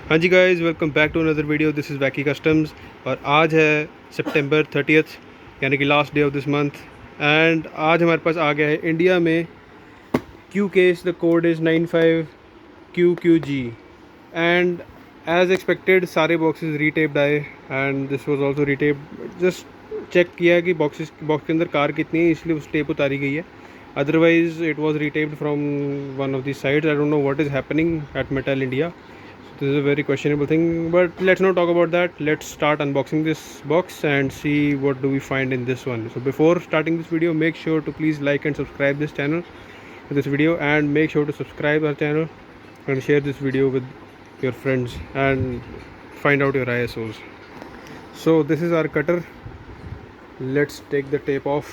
हाँ जी guys, welcome back to another video. This is Wacky Customs और आज है सितंबर 30th यानी कि last day of this month. And आज हमारे पास आ गया है इंडिया में Q case. The code is 95QQG and as expected सारे बॉक्सेस रीटेप्ड आए and this was also retaped. Just check किया कि बॉक्स के अंदर कार कितनी है, इसलिए उस टेप उतारी गई है। Otherwise it was retaped from one of the sides. I don't know what is happening at Metal India. This is a very questionable thing, but let's not talk about that. Let's start unboxing this box and see what do we find in this one. So before starting this video, make sure to please like and subscribe this channel to this video, and make sure to subscribe our channel and share this video with your friends and find out your ISOs. So this is our cutter. Let's take the tape off.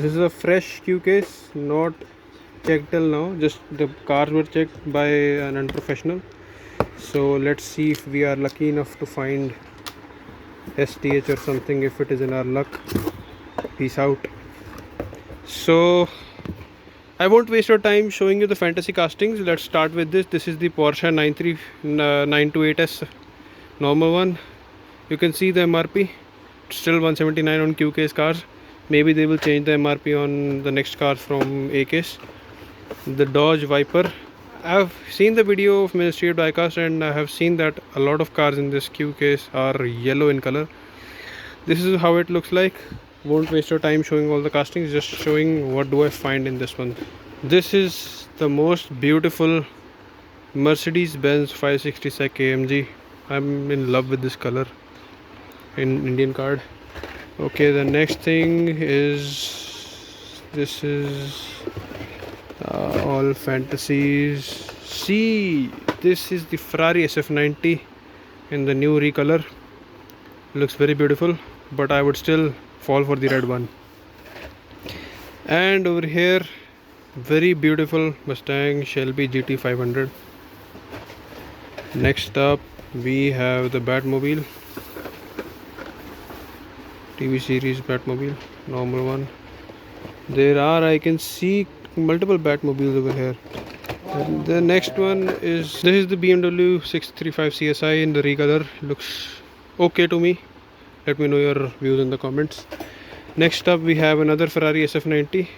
This is a fresh Q case, not checked till now. Just the cars were checked by an unprofessional. So let's see if we are lucky enough to find STH or something. If it is in our luck, peace out. So I won't waste your time showing you the fantasy castings. Let's start with this. This is the Porsche 928S normal one. You can see the MRP. It's still 179 on Q case cars. Maybe they will change the MRP on the next cars from A case. The Dodge Viper. I've seen the video of Ministry of Diecast and I have seen that a lot of cars in this Q case are yellow in color. This is how it looks like. Won't waste your time showing all the castings, just showing what do I find in this one. This is the most beautiful Mercedes-Benz 560 SEC AMG. I'm in love with this color in Indian card. Okay, the next thing is this is all fantasies. See, this is the Ferrari SF90 in the new recolor. Looks very beautiful, but I would still fall for the red one. And over here, very beautiful Mustang Shelby GT 500. Next up we have the Batmobile, TV series Batmobile, normal one. There are, I can see multiple Batmobiles over here. And the next one is, this is the BMW 635 CSI in the recolor. Looks okay to me. Let me know your views in the comments. Next up we have another Ferrari SF90.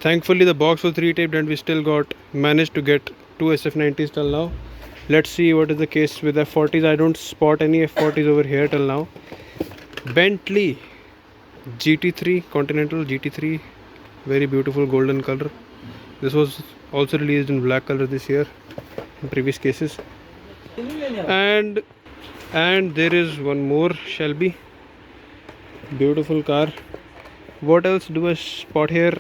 Thankfully the box was retaped and we still managed to get two SF90s till now. Let's see what is the case with F40s. I don't spot any F40s over here till now. Bentley GT3, Continental GT3, very beautiful golden color. This was also released in black color this year in previous cases. And there is one more Shelby, beautiful car. What else do I spot here?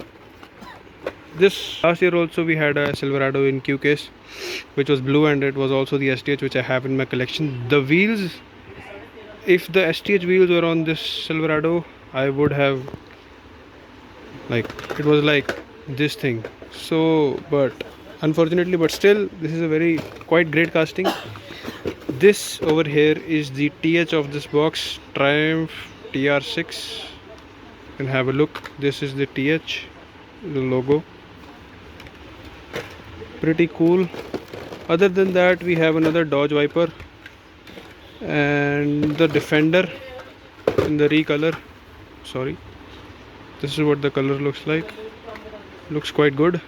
This last year also we had a Silverado in Q case, which was blue, and it was also the STH which I have in my collection. The wheels, if the STH wheels were on this Silverado, I would have, like, it was like this thing. So, but unfortunately, but still, this is a very quite great casting. This over here is the TH of this box, Triumph TR6. You can have a look. This is the TH, the logo. Pretty cool. Other than that, we have another Dodge Viper and the Defender in the recolor. Sorry, this is what the color looks like. Looks quite good.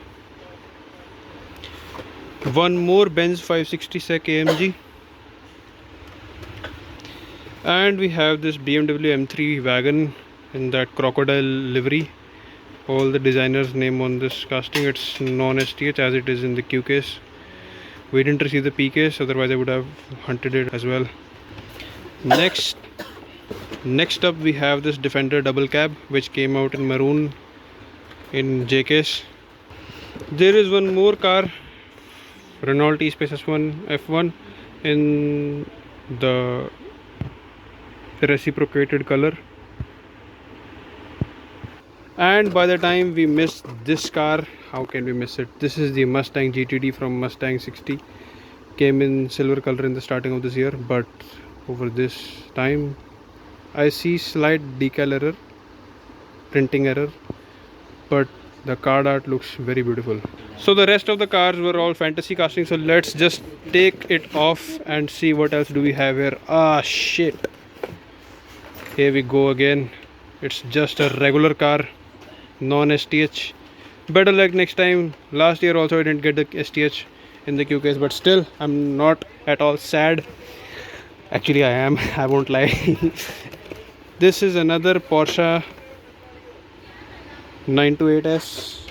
One more Benz 560 SEC AMG, and we have this BMW M3 wagon in that crocodile livery. All the designer's name on this casting. It's non-STH as it is in the Q case. We didn't receive the P case, otherwise I would have hunted it as well. Next up we have this Defender double cab, which came out in maroon in J case. There is one more car, Renault T-Space F1 in the reciprocated color. And by the time we missed this car, how can we miss it? This is the Mustang GTD from Mustang 60. Came in silver color in the starting of this year, but over this time I see slight decal error, printing error, but The card art looks very beautiful. So the rest of the cars were all fantasy casting, so let's just take it off and see what else do we have here. Ah shit, here we go again. It's just a regular car, non-STH. Better luck next time. Last year also I didn't get the STH in the Q case, but still I'm not at all sad. Actually I am, I won't lie. This is another Porsche 928S.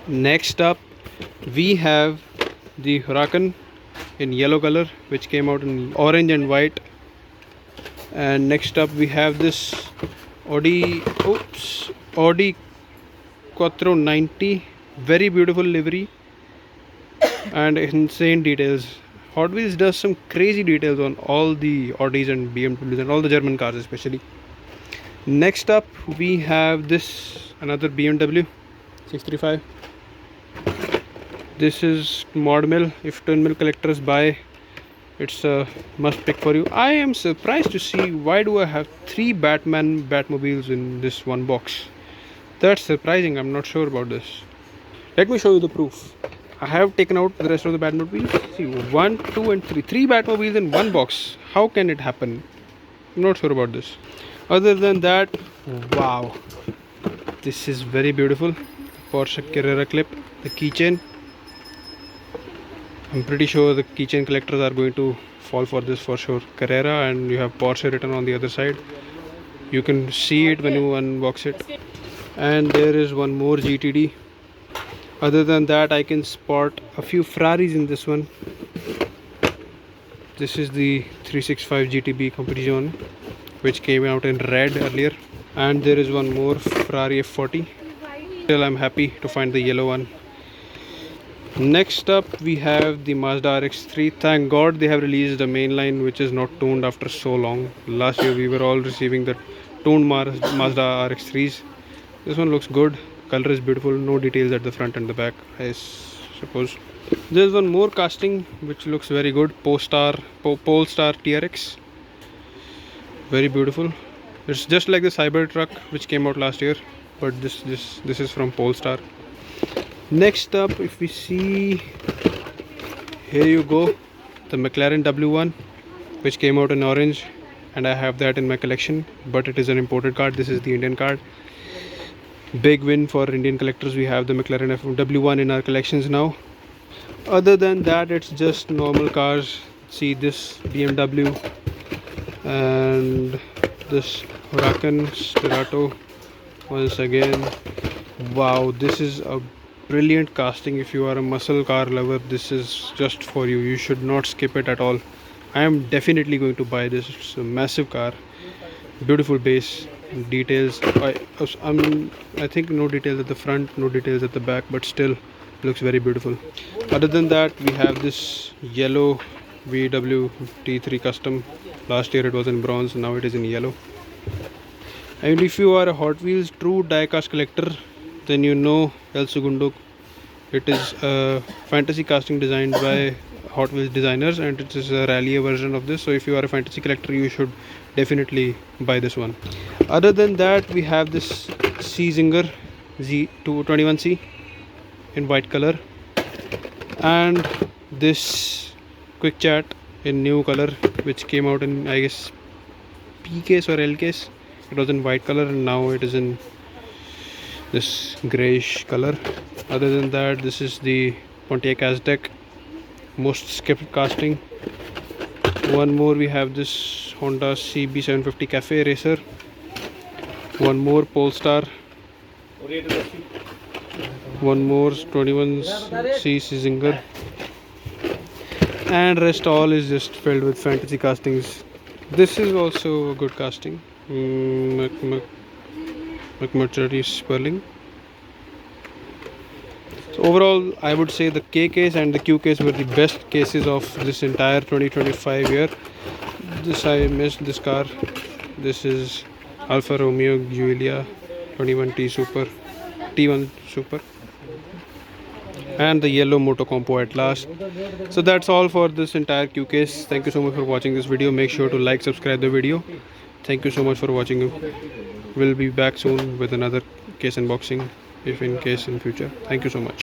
Next up we have the Huracan in yellow color, which came out in orange and white. And next up we have this Audi Quattro 90, very beautiful livery and insane details. HotWheels does some crazy details on all the Audis and BMWs and all the German cars especially. Next up we have this another BMW 635. This is mod mill. If twin mill collectors buy, it's a must pick for you. I am surprised to see why do I have 3 Batmobiles in this one box. That's surprising. I'm not sure about this. Let me show you the proof. I have taken out the rest of the Batmobiles. See, 1, 2 and 3. 3 Batmobiles in one box. How can it happen? I'm not sure about this. Other than that, wow. This is very beautiful. Porsche Carrera clip. The keychain. I'm pretty sure the keychain collectors are going to fall for this for sure. Carrera, and you have Porsche written on the other side. You can see it when you unbox it. And there is one more GTD. Other than that, I can spot a few Ferraris in this one. This is the 365 GTB Competition, which came out in red earlier. And there is one more Ferrari F40. Still, I'm happy to find the yellow one. Next up we have the Mazda RX-3. Thank God they have released a mainline which is not tuned after so long. Last year we were all receiving the tuned Mazda RX-3s. This one looks good. Color is beautiful. No details at the front and the back, I suppose. There's one more casting which looks very good. Polestar TRX. Very beautiful. It's just like the Cybertruck which came out last year, but this is from Polestar. Next up, if we see, here you go, the McLaren W1, which came out in orange, and I have that in my collection, but it is an imported card. This is the Indian card. Big win for Indian collectors. We have the McLaren W1 in our collections now. Other than that, it's just normal cars. See this BMW and this Huracan Sterato once again. Wow, this is a brilliant casting. If you are a muscle car lover, this is just for you. You should not skip it at all. I am definitely going to buy this. It's a massive car, beautiful base, details. I think no details at the front, no details at the back, but still looks very beautiful. Other than that, we have this yellow VW T3 Custom. Last year it was in bronze, now it is in yellow. And if you are a Hot Wheels true diecast collector, then you know El Segundo. It is a fantasy casting designed by Hot Wheels designers, and it is a rally version of this. So if you are a fantasy collector, you should definitely buy this one. Other than that, we have this C Zinger Z221C in white color, and this Quick Chat in new color, which came out in, I guess, P case or L case. It was in white color and now it is in this grayish color. Other than that, this is the Pontiac Aztec, most skipped casting. One more, we have this Honda CB750 Cafe Racer. One more Polestar. One more 21C Zinger. And rest all is just filled with fantasy castings. This is also a good casting. McMurtry Sperling. So overall, I would say the K case and the Q case were the best cases of this entire 2025 year. I missed this car. This is Alfa Romeo Giulia 21T Super T1 Super, and the yellow Moto Compo at last. So that's all for this entire Q case. Thank you so much for watching this video. Make sure to like, subscribe the video. Thank you so much for watching. We'll be back soon with another case unboxing. if in case in future. Thank you so much.